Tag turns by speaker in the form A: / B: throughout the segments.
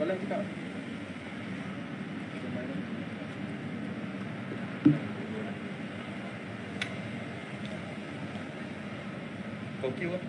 A: Boleh cakap. Kau queue lah.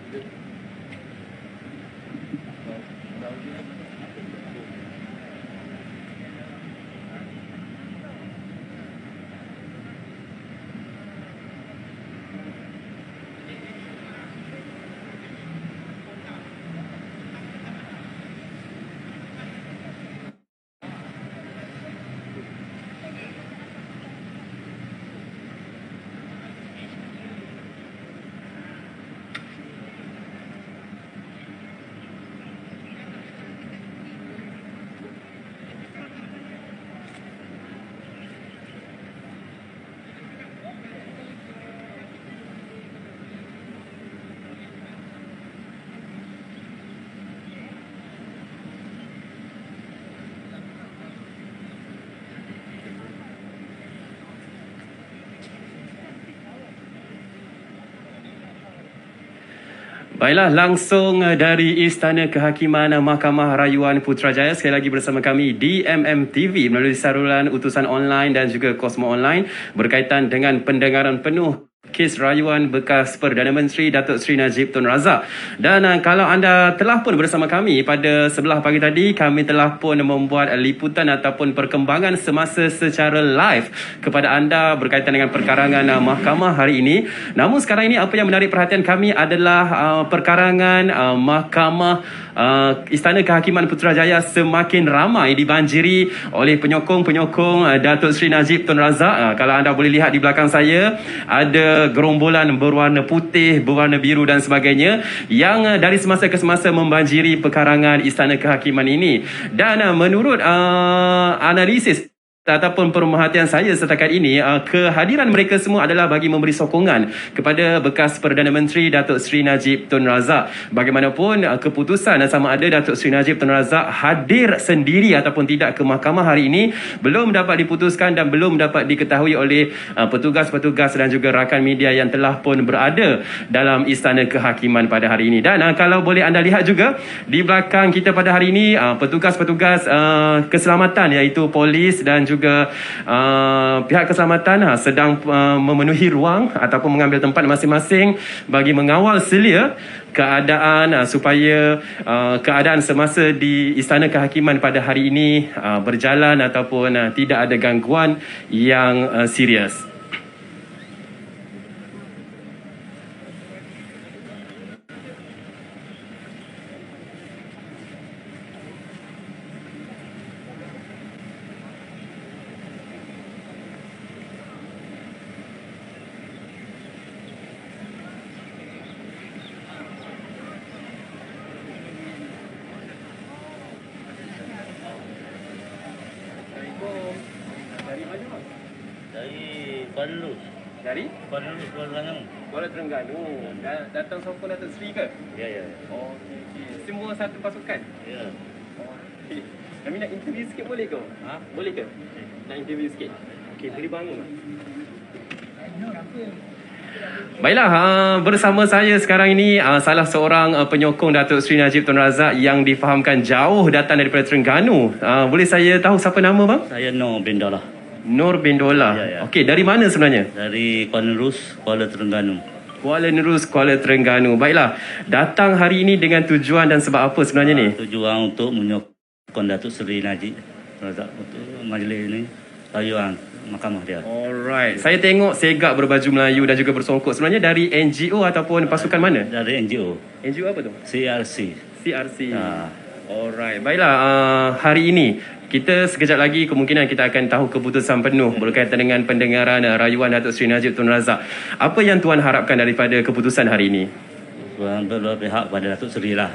A: Baiklah, langsung dari Istana Kehakiman Mahkamah Rayuan Putrajaya, sekali lagi bersama kami di MMTV melalui saluran utusan online dan juga Kosmo Online berkaitan dengan pendengaran penuh kes rayuan bekas Perdana Menteri Datuk Seri Najib Tun Razak. Dan kalau anda telah pun bersama kami pada sebelah pagi tadi, kami telah pun membuat liputan ataupun perkembangan semasa secara live kepada anda berkaitan dengan perkarangan mahkamah hari ini. Namun sekarang ini apa yang menarik perhatian kami adalah perkarangan mahkamah Istana Kehakiman Putrajaya semakin ramai dibanjiri oleh penyokong-penyokong Datuk Seri Najib Tun Razak. Kalau anda boleh lihat di belakang saya, ada gerombolan berwarna putih, berwarna biru dan sebagainya yang dari semasa ke semasa membanjiri perkarangan Istana Kehakiman ini. Dan menurut analisis ataupun pemerhatian saya setakat ini, kehadiran mereka semua adalah bagi memberi sokongan kepada bekas Perdana Menteri Datuk Seri Najib Tun Razak. Bagaimanapun keputusan sama ada Datuk Seri Najib Tun Razak hadir sendiri ataupun tidak ke mahkamah hari ini belum dapat diputuskan dan belum dapat diketahui oleh petugas-petugas dan juga rakan media yang telah pun berada dalam Istana Kehakiman pada hari ini. Dan kalau boleh anda lihat juga di belakang kita pada hari ini, petugas-petugas keselamatan iaitu polis dan juga pihak keselamatan sedang memenuhi ruang ataupun mengambil tempat masing-masing bagi mengawal selia keadaan supaya keadaan semasa di Istana Kehakiman pada hari ini berjalan ataupun tidak ada gangguan yang serius.
B: Dari Kuala Lus.
A: Dari
B: Kuala Lus, Kuala Terengganu.
A: Kuala Terengganu. Datang sokong Datuk Seri ke?
B: Ya, ya.
A: Okey. Semua satu pasukan?
B: Ya.
A: Okey. Kami nak interview sikit boleh ke?
B: Ha?
A: Boleh ke? Nak interview sikit? Okey, boleh bangun tak? Baiklah, bersama saya sekarang ini salah seorang penyokong Datuk Seri Najib Tun Razak yang difahamkan jauh datang daripada Terengganu. Boleh saya tahu siapa nama bang?
B: Saya Nur bin Dollah.
A: Nur bin Dollah.
B: Ya, ya.
A: Okey, dari mana sebenarnya?
B: Dari Kuala Lus, Kuala Terengganu.
A: Kuala Nerus, Kuala Terengganu. Baiklah, datang hari ini dengan tujuan dan sebab apa sebenarnya ni?
B: Tujuan untuk menyokong Datuk Seri Najib Razak untuk majlis ini rayuan mahkamah dia.
A: Alright. Saya tengok segak berbaju Melayu dan juga bersongkok. Sebenarnya dari NGO ataupun pasukan mana?
B: Dari NGO.
A: NGO apa tu?
B: CRC.
A: CRC. Alright. Baiklah, hari ini kita sekejap lagi kemungkinan kita akan tahu keputusan penuh berkaitan dengan pendengaran rayuan Datuk Seri Najib Tun Razak. Apa yang tuan harapkan daripada keputusan hari ini?
B: Tuan beberapa pihak pada Datuk Seri lah.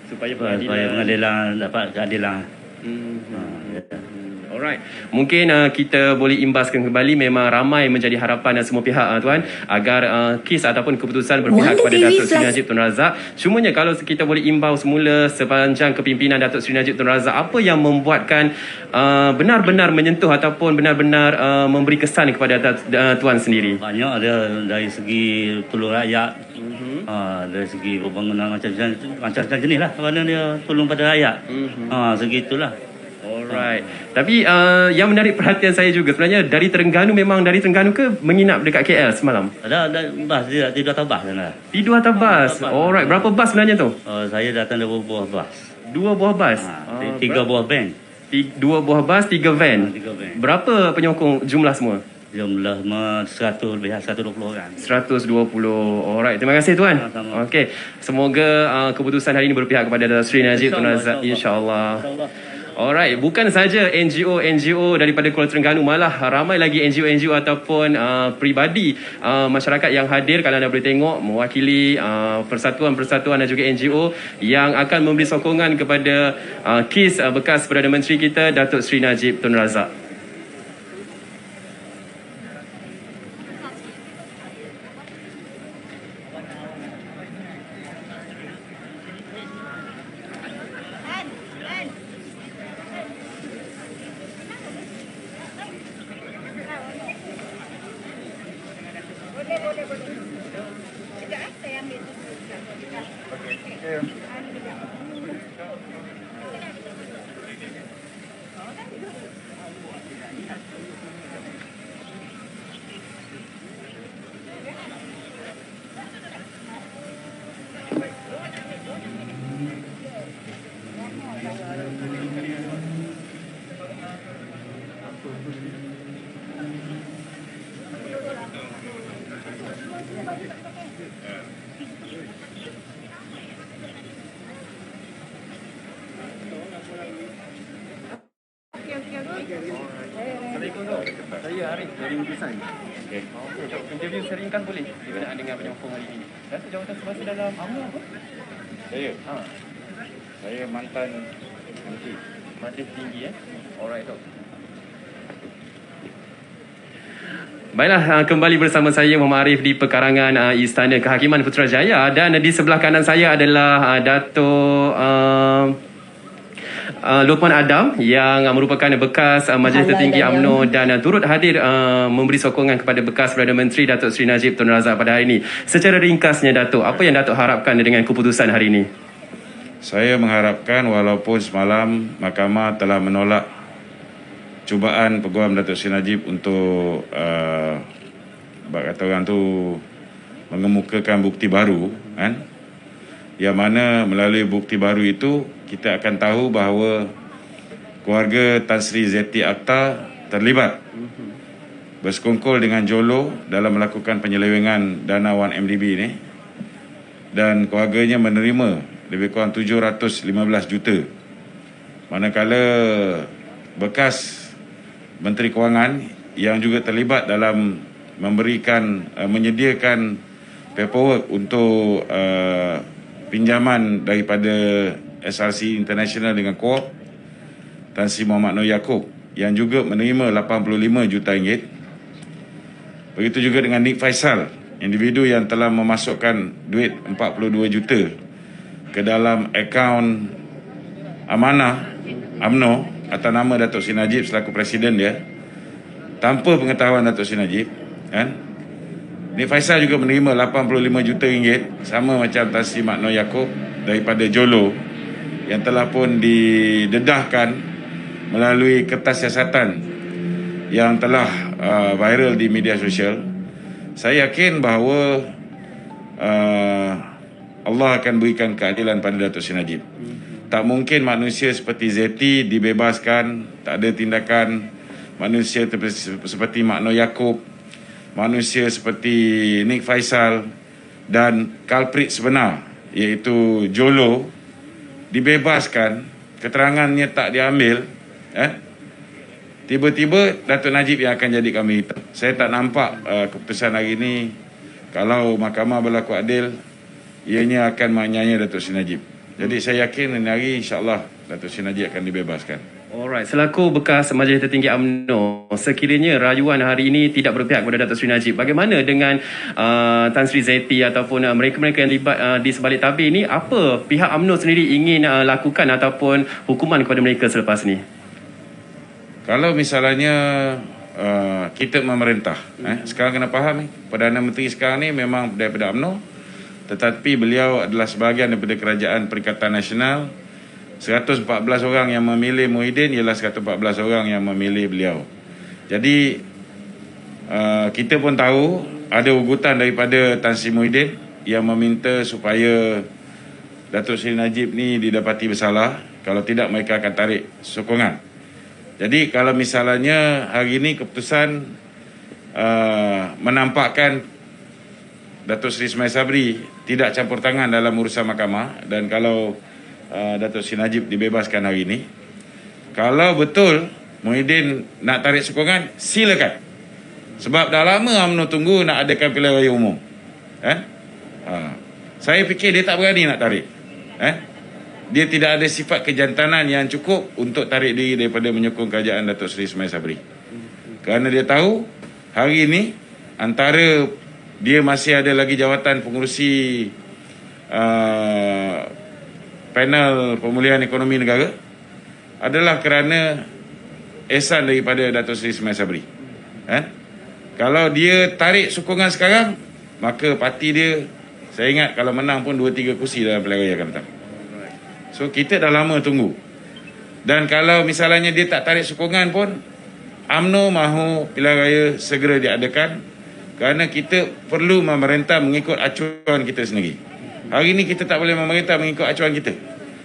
A: Supaya
B: pengadilan dapat keadilan. Ya.
A: Alright. Mungkin kita boleh imbaskan kembali, memang ramai menjadi harapan semua pihak tuan agar kes ataupun keputusan berpihak kepada Datuk Seri Najib Tun Razak. Cumanya kalau kita boleh imbau semula sepanjang kepimpinan Datuk Seri Najib Tun Razak, apa yang membuatkan benar-benar menyentuh ataupun benar-benar memberi kesan kepada tuan sendiri?
B: Banyak ada dari segi tolong rakyat. Dari segi pembangunan macam-macam jenis lah. Kerana dia tolong pada rakyat. Segitulah.
A: Alright. Tapi yang menarik perhatian saya juga sebenarnya dari Terengganu, memang dari Terengganu ke menginap dekat KL semalam?
B: Ada bas, dia tidur atas bas sana.
A: Tidur atas bas. Alright. Berapa bas sebenarnya tu?
B: Saya datang 2 buah bas.
A: 2 buah bas.
B: 3 buah van.
A: 2 buah bas, 3 van.
B: 3 van.
A: Berapa penyokong jumlah semua?
B: Jumlah 100 lebih 120 orang.
A: 120. Alright. Terima kasih tuan.
B: Sama-sama.
A: Okey. Semoga keputusan hari ini berpihak kepada Datuk Seri Najib Tun Razak, insya-Allah. Alright, bukan saja NGO daripada Kuala Terengganu, malah ramai lagi NGO ataupun peribadi masyarakat yang hadir, kalau anda boleh tengok, mewakili persatuan-persatuan dan juga NGO yang akan memberi sokongan kepada kes bekas Perdana Menteri kita Datuk Seri Najib Tun Razak. Saya Arif dari Utusan. Okey. Interview seringkan boleh berkenaan dengan penyokong hari ini. Datuk jawatan semasa dalam UMNO apa?
C: Saya? Saya mantan menteri.
A: Majlis tinggi Alright Dok. Baiklah, kembali bersama saya Muhammad Arif di pekarangan Istana Kehakiman Putrajaya, dan di sebelah kanan saya adalah Datuk Luqman Adam yang merupakan bekas Majlis Tertinggi UMNO dan turut hadir memberi sokongan kepada bekas Perdana Menteri Datuk Seri Najib Tun Razak pada hari ini. Secara ringkasnya Datuk, apa yang Datuk harapkan dengan keputusan hari ini?
C: Saya mengharapkan walaupun semalam mahkamah telah menolak cubaan peguam Datuk Seri Najib untuk kata orang tu mengemukakan bukti baru, kan? Yang mana melalui bukti baru itu kita akan tahu bahawa keluarga Tan Sri Zeti Akhtar terlibat bersekongkol dengan Jolo dalam melakukan penyelewengan dana 1MDB ni, dan keluarganya menerima lebih kurang 715 juta, manakala bekas Menteri Kewangan yang juga terlibat dalam menyediakan paperwork untuk pinjaman daripada SRC International dengan Co-op, Tan Sri Muhammad Noor Yaakob yang juga menerima 85 juta ringgit. Begitu juga dengan Nik Faisal, individu yang telah memasukkan duit 42 juta ke dalam akaun amanah UMNO atas nama Datuk Seri Najib selaku presiden dia, tanpa pengetahuan Datuk Seri Najib, kan? Nik Faisal juga menerima 85 juta ringgit, sama macam Tan Sri Muhammad Noor Yaakob daripada Jolo, yang telah pun didedahkan melalui kertas siasatan yang telah viral di media sosial. Saya yakin bahawa Allah akan berikan keadilan pada Datuk Seri Najib. Tak mungkin manusia seperti Zeti dibebaskan, tak ada tindakan manusia seperti Mak Noor Yaakob, manusia seperti Nik Faisal dan culprit sebenar iaitu Jolo dibebaskan, keterangannya tak diambil, tiba-tiba Datuk Najib yang akan jadi kambing hitam. Saya tak nampak keputusan hari ini, kalau mahkamah berlaku adil, ianya akan menganiaya Datuk Seri Najib. Jadi saya yakin hari ini insya-Allah Datuk Seri Najib akan dibebaskan.
A: Alright, selaku bekas Majlis Tertinggi UMNO, sekiranya rayuan hari ini tidak berpihak kepada Datuk Seri Najib, bagaimana dengan Tan Sri Zeti ataupun mereka-mereka yang terlibat di sebalik tabir ini? Apa pihak UMNO sendiri ingin lakukan ataupun hukuman kepada mereka selepas ni?
C: Kalau misalnya kita memerintah, sekarang kena faham ni, Perdana Menteri sekarang ni memang daripada UMNO, tetapi beliau adalah sebahagian daripada kerajaan Perikatan Nasional. 114 orang yang memilih Muhyiddin ialah 114 orang yang memilih beliau. Jadi kita pun tahu ada ugutan daripada Tan Sri Muhyiddin yang meminta supaya Datuk Seri Najib ni didapati bersalah, kalau tidak mereka akan tarik sokongan. Jadi kalau misalnya hari ini keputusan menampakkan Datuk Seri Ismail Sabri tidak campur tangan dalam urusan mahkamah, dan kalau Datuk Seri Najib dibebaskan hari ini, kalau betul Muhyiddin nak tarik sokongan, silakan. Sebab dah lama UMNO tunggu nak adakan pilihan raya umum. Saya fikir dia tak berani nak tarik. Dia tidak ada sifat kejantanan yang cukup untuk tarik diri daripada menyokong kerajaan Datuk Seri Ismail Sabri. Kerana dia tahu hari ini antara dia masih ada lagi jawatan pengurusi panel pemulihan ekonomi negara adalah kerana ihsan daripada Datuk Seri Ismail Sabri. Kalau dia tarik sokongan sekarang, maka parti dia, saya ingat kalau menang pun 2-3 kursi dalam pilihan raya akan datang. So kita dah lama tunggu. Dan kalau misalnya dia tak tarik sokongan pun, UMNO mahu pilihan raya segera diadakan, kerana kita perlu memerintah mengikut acuan kita sendiri. Hari ini kita tak boleh memerintah mengikut acuan kita.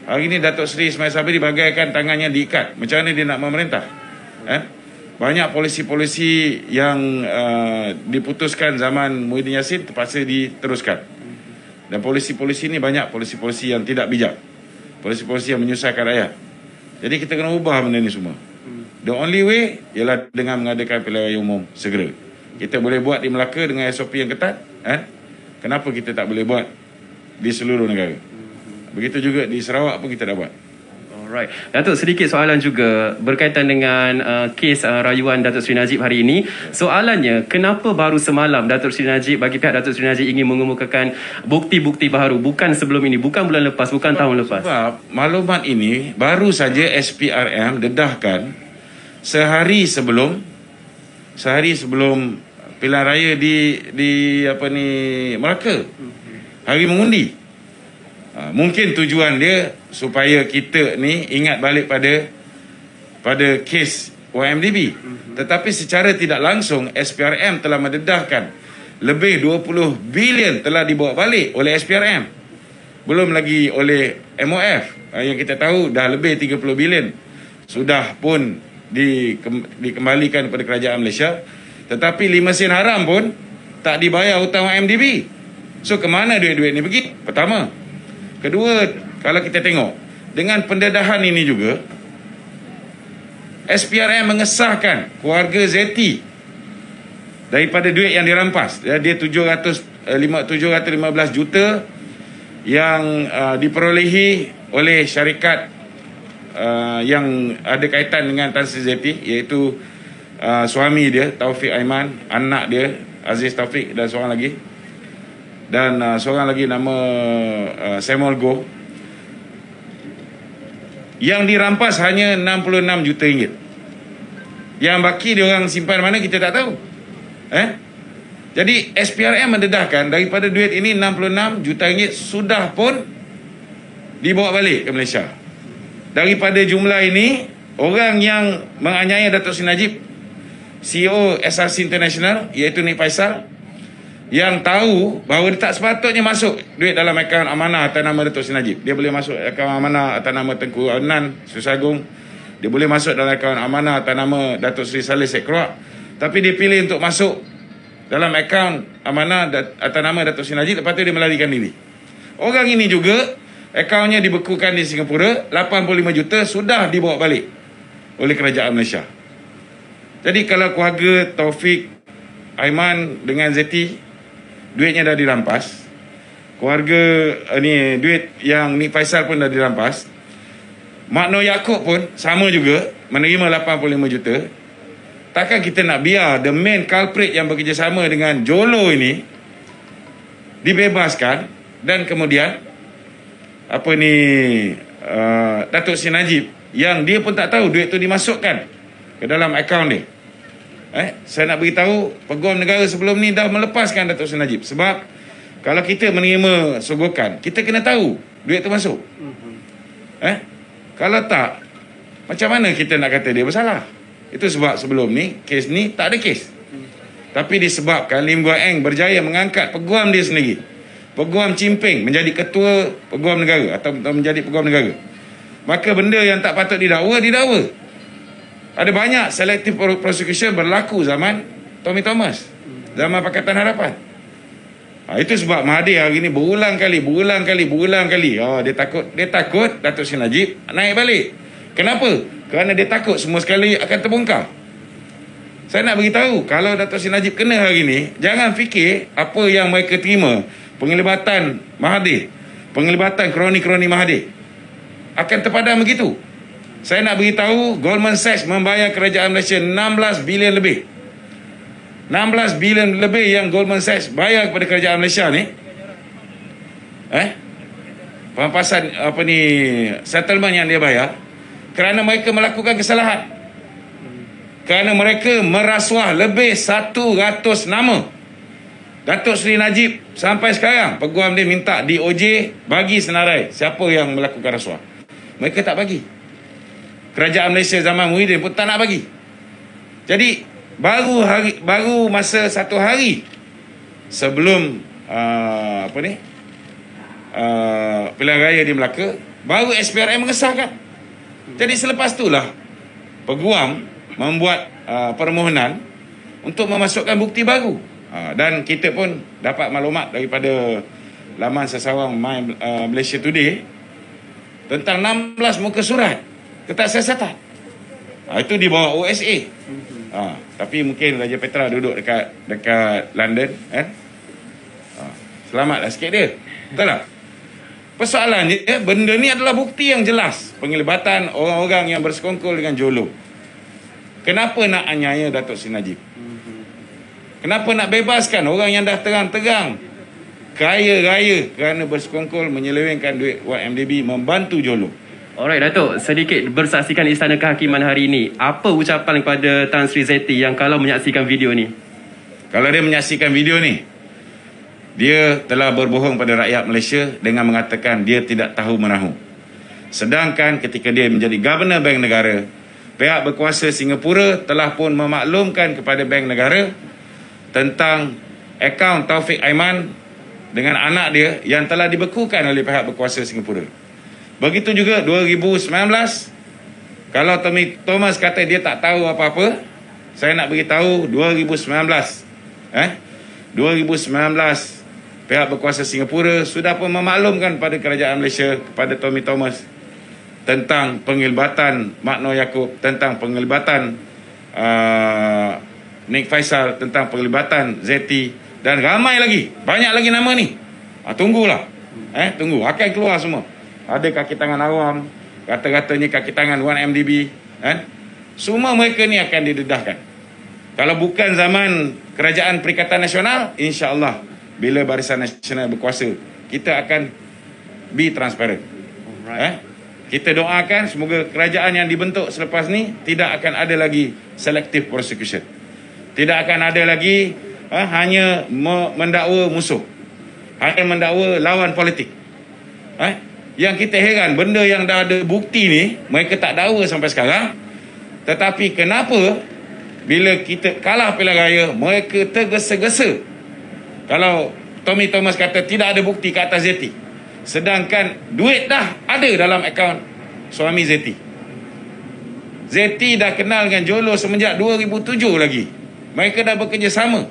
C: Hari ini Datuk Seri Ismail Sabri bagaikan tangannya diikat. Macam mana dia nak memerintah? Banyak polisi-polisi yang diputuskan zaman Muhyiddin Yassin terpaksa diteruskan. Dan polisi-polisi ni banyak polisi-polisi yang tidak bijak. Polisi-polisi yang menyusahkan rakyat. Jadi kita kena ubah benda ni semua. The only way ialah dengan mengadakan pilihan raya umum segera. Kita boleh buat di Melaka dengan SOP yang ketat. Kenapa kita tak boleh buat di seluruh negara? Begitu juga di Sarawak pun kita dah buat.
A: Alright. Datuk, sedikit soalan juga berkaitan dengan kes rayuan Datuk Seri Najib hari ini. Soalannya, kenapa baru semalam Datuk Seri Najib, bagi pihak Datuk Seri Najib ingin mengemukakan bukti-bukti baru, bukan sebelum ini, bukan bulan lepas, bukan tahun lepas? Sebab
C: maklumat ini baru saja SPRM dedahkan sehari sebelum pilihan raya di Melaka, hari mengundi. Mungkin tujuan dia supaya kita ni ingat balik pada kes YMDB. Tetapi secara tidak langsung SPRM telah mendedahkan lebih 20 bilion telah dibawa balik oleh SPRM. Belum lagi oleh MOF yang kita tahu dah lebih 30 bilion sudah pun dikembalikan kepada kerajaan Malaysia. Tetapi 5 sen haram pun tak dibayar hutang YMDB. So ke mana duit-duit ni pergi? Pertama. Kedua, kalau kita tengok dengan pendedahan ini juga, SPRM mengesahkan keluarga Zeti daripada duit yang dirampas. Dia 715 juta yang diperolehi oleh syarikat yang ada kaitan dengan Tan Sri Zeti, iaitu suami dia Taufik Aiman, anak dia Aziz Taufik, dan seorang lagi, dan seorang lagi nama Samuel Goh. Yang dirampas hanya 66 juta ringgit. Yang baki dia orang simpan mana kita tak tahu. Jadi SPRM mendedahkan daripada duit ini 66 juta ringgit sudah pun dibawa balik ke Malaysia. Daripada jumlah ini, orang yang menganiaya Datuk Seri Najib, CEO SRC International, iaitu Nik Faisal, yang tahu bahawa dia tak sepatutnya masuk duit dalam akaun amanah atas nama Datuk Seri Najib. Dia boleh masuk akaun amanah atas nama Tengku Adnan Susagung. Dia boleh masuk dalam akaun amanah atas nama Datuk Seri Saleh Syed Keruak. Tapi dia pilih untuk masuk dalam akaun amanah atas nama Datuk Seri Najib, lepas tu dia melarikan diri. Orang ini juga akaunnya dibekukan di Singapura, 85 juta sudah dibawa balik oleh kerajaan Malaysia. Jadi kalau keluarga Taufik Aiman dengan Zeti duitnya dah dirampas, keluarga ni duit yang Nik Faisal pun dah dirampas, Mak Noh Yaakob pun sama juga menerima 85 juta. Takkan kita nak biar the main culprit yang bekerjasama dengan Jolo ini dibebaskan, dan kemudian Datuk Seri Najib yang dia pun tak tahu duit tu dimasukkan ke dalam akaun dia. Saya nak beritahu Peguam Negara sebelum ni dah melepaskan Datuk Seri Najib, sebab Kalau kita menerima sogokan, kita kena tahu duit tu masuk. Kalau tak, macam mana kita nak kata dia bersalah? Itu sebab sebelum ni, kes ni tak ada kes. Tapi disebabkan Lim Guang Eng berjaya mengangkat peguam dia sendiri, Peguam Chimping, menjadi ketua peguam negara atau menjadi peguam negara, maka benda yang tak patut didakwa, didakwa. Ada banyak selective prosecution berlaku zaman Tommy Thomas, zaman Pakatan Harapan. Itu sebab Mahathir hari ni berulang kali dia takut Datuk Seri Najib naik balik. Kenapa? Kerana dia takut semua sekali akan terbongkar. Saya nak beritahu, kalau Datuk Seri Najib kena hari ni, jangan fikir apa yang mereka terima, penglibatan Mahathir, penglibatan kroni-kroni Mahathir, akan terpadam begitu. Saya nak beritahu, Goldman Sachs membayar kerajaan Malaysia 16 bilion lebih. 16 bilion lebih yang Goldman Sachs bayar kepada kerajaan Malaysia ni. Perampasan settlement yang dia bayar kerana mereka melakukan kesalahan. Kerana mereka merasuah lebih 100 nama. Datuk Seri Najib sampai sekarang peguam dia minta DOJ bagi senarai siapa yang melakukan rasuah. Mereka tak bagi. Kerajaan Malaysia zaman Muhyiddin pun tak nak bagi. Jadi baru masa 1 hari sebelum pilihan raya di Melaka, baru SPRM mengesahkan. Jadi selepas itulah peguam membuat permohonan untuk memasukkan bukti baru. Dan kita pun dapat maklumat daripada laman sesawang My Malaysia Today tentang 16 muka surat ketaksiasatan. Itu di bawah OSA. Tapi mungkin Raja Petra duduk dekat London, kan? Selamatlah sikit dia. Betul tak? Persoalannya, benda ni adalah bukti yang jelas penglibatan orang-orang yang bersekongkol dengan Jolo. Kenapa nak aniaya Datuk Seri Najib? Kenapa nak bebaskan orang yang dah terang-terang kaya raya kerana bersekongkol menyelewengkan duit YMDB, membantu Jolo?
A: Alright Datuk, sedikit bersaksikan Istana Kehakiman hari ini, apa ucapan kepada Tan Sri Zeti yang kalau menyaksikan video ni?
C: Kalau dia menyaksikan video ni, dia telah berbohong pada rakyat Malaysia dengan mengatakan dia tidak tahu menahu. Sedangkan ketika dia menjadi Governor Bank Negara, pihak berkuasa Singapura telah pun memaklumkan kepada Bank Negara tentang akaun Taufik Aiman dengan anak dia yang telah dibekukan oleh pihak berkuasa Singapura. Begitu juga 2019, kalau Tommy Thomas kata dia tak tahu apa-apa, saya nak beritahu 2019 pihak berkuasa Singapura sudah pun memaklumkan pada kerajaan Malaysia, kepada Tommy Thomas, tentang penglibatan Mak Noh Yaakob, tentang penglibatan Nick Faisal, tentang penglibatan Zeti, dan ramai lagi, banyak lagi nama ni. Tunggulah, tunggu, akan keluar semua. Ada kaki tangan awam, kata-katanya kaki tangan 1MDB, semua mereka ni akan didedahkan. Kalau bukan zaman Kerajaan Perikatan Nasional, insya-Allah bila Barisan Nasional berkuasa, kita akan be transparent. Kita doakan semoga kerajaan yang dibentuk selepas ni tidak akan ada lagi selective prosecution. Tidak akan ada lagi hanya mendakwa musuh, hanya mendakwa lawan politik. Yang kita heran, benda yang dah ada bukti ni mereka tak dakwa sampai sekarang. Tetapi kenapa bila kita kalah pilihan raya mereka tergesa-gesa? Kalau Tommy Thomas kata tidak ada bukti ke atas Zeti, sedangkan duit dah ada dalam akaun suami Zeti. Zeti dah kenal dengan Jolo semenjak 2007 lagi. Mereka dah bekerjasama.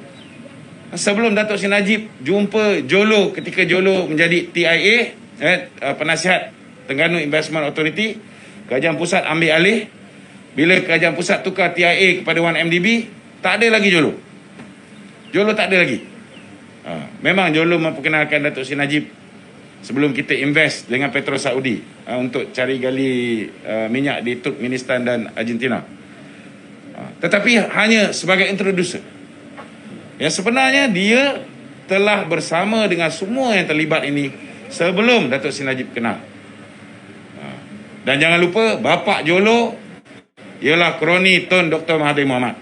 C: Sebelum Datuk Seri Najib jumpa Jolo ketika Jolo menjadi TIA, Penasihat Terengganu Investment Authority, Kerajaan Pusat ambil alih. Bila Kerajaan Pusat tukar TIA kepada 1MDB, tak ada lagi Jolo. Jolo tak ada lagi. Memang Jolo memperkenalkan Datuk Seri Najib sebelum kita invest dengan Petro Saudi untuk cari gali minyak di Turkmenistan dan Argentina. Tetapi hanya sebagai introducer. Yang sebenarnya dia telah bersama dengan semua yang terlibat ini sebelum Datuk Seri Najib kenal. Dan jangan lupa, bapa Jolo ialah kroni Tun Dr. Mahathir Mohamad.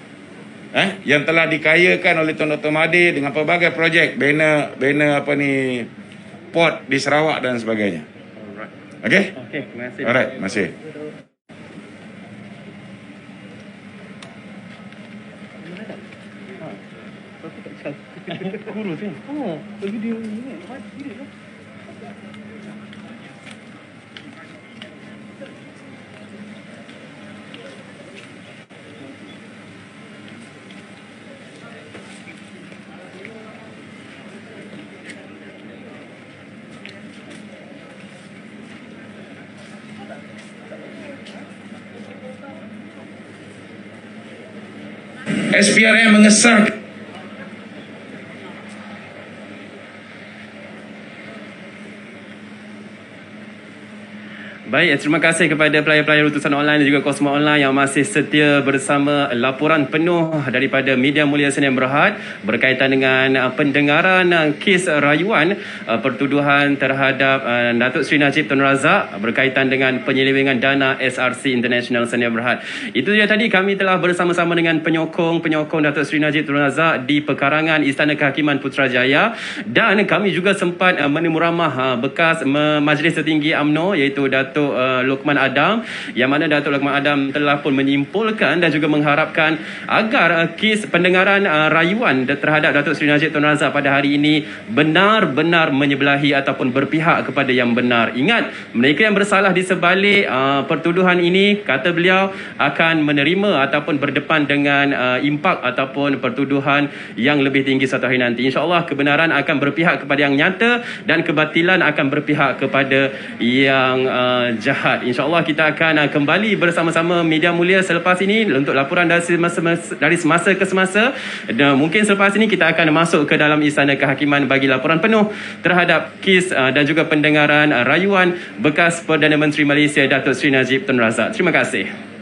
C: yang telah dikayakan oleh Tun Dr. Mahathir dengan pelbagai projek, banner apa ni, port di Sarawak dan sebagainya. Okey?
A: Okey, terima kasih.
C: Alright, terima kasih.
A: Kurus kan? Bagi dia ni.
C: SPRM mengesahkan
A: Baik, terima kasih kepada player-player utusan online dan juga Kosmo Online yang masih setia bersama laporan penuh daripada Media Mulia Senin Berhad berkaitan dengan pendengaran kes rayuan pertuduhan terhadap Datuk Seri Najib Tun Razak berkaitan dengan penyelewengan dana SRC International Senin Berhad. Itu dia tadi, kami telah bersama-sama dengan penyokong Datuk Seri Najib Tun Razak di pekarangan Istana Kehakiman Putrajaya, dan kami juga sempat menemu ramah bekas Majlis Tertinggi UMNO iaitu Datuk Luqman Adam, yang mana Datuk Luqman Adam telah pun menyimpulkan dan juga mengharapkan agar kes pendengaran rayuan terhadap Datuk Seri Najib Tun Razak pada hari ini benar-benar menyebelahi ataupun berpihak kepada yang benar. Ingat, mereka yang bersalah di sebalik pertuduhan ini, kata beliau, akan menerima ataupun berdepan dengan impak ataupun pertuduhan yang lebih tinggi suatu hari nanti. InsyaAllah kebenaran akan berpihak kepada yang nyata dan kebatilan akan berpihak kepada yang jahat. InsyaAllah kita akan kembali bersama-sama Media Mulia selepas ini untuk laporan dari semasa ke semasa. Dan mungkin selepas ini kita akan masuk ke dalam Istana Kehakiman bagi laporan penuh terhadap kes dan juga pendengaran rayuan bekas Perdana Menteri Malaysia Datuk Seri Najib Tun Razak. Terima kasih.